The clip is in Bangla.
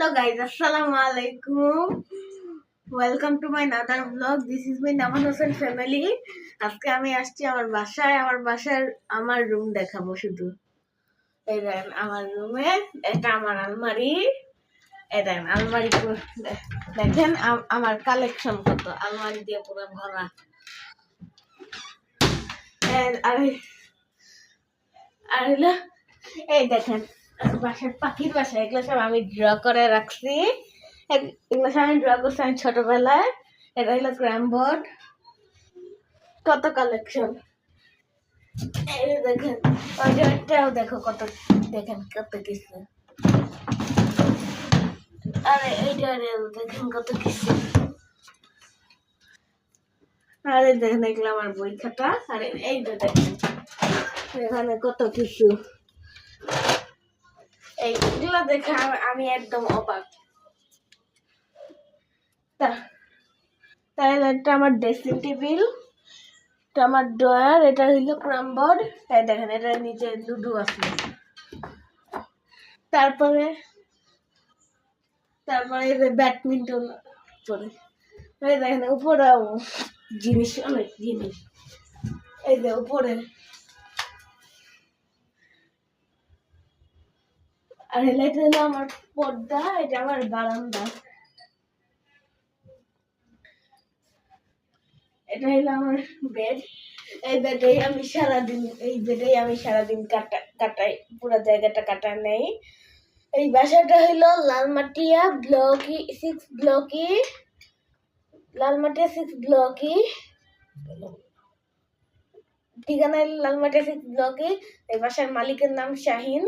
Hello guys, Assalamualaikum. Welcome to my another vlog. This is my Naman Hosen family. আজকে আমি আসছি আমার বাসায়। আমার বাসার আমার রুম দেখাবো শুধু। এই দেখেন আমার রুমে, এটা আমার আলমারি। এই দেখেন আলমারি দেখেন আমার কালেকশন কত, আলমারি দিয়ে পুরো ভরা। আর হলো এই দেখেন বাসার পাখির বাসা, এগুলো সব আমি ড্র করে রাখছি। এগুলো সব আমি ড্র করছি আমি ছোটবেলায়। এটা হলো ক্রাম বোর্ড, কত কালেকশন। এই দেখেন ওইটাও দেখো কত, দেখেন কত কিছু। আরে এইটা দেখেন কত কিছু। আরে দেখেন এগুলো আমার বই খাতা। আরে এই যে দেখেন এখানে কত কিছু। এইগুলো দেখে আমি একদম অবাক। তাহলে এটা আমার ড্রেসিং টেবিল, এটা আমার ড্রয়ার, এটা হইলো ক্রাম বোর্ড। এই দেখেন এটা নিচে লুডো আছে। তারপরে এই যে ব্যাডমিন্টন পরে। এই দেখেন উপরেও জিনিস, অনেক জিনিস। এই যে উপরে, আর এটা হলো আমার পর্দা, এটা আমার বারান্দা। এটা হলো আমার বেড। এই বেডেই আমি সারাদিন কাটাই, পুরো জায়গাটা কাটা নেই। এই বাসাটা হইলো লালমাটিয়া ব্লকি 6 ব্লকি, লালমাটিয়া 6 ব্লকি, ঠিকানা হলো লালমাটিয়া 6 ব্লকি। এই বাসার মালিকের নাম শাহিন।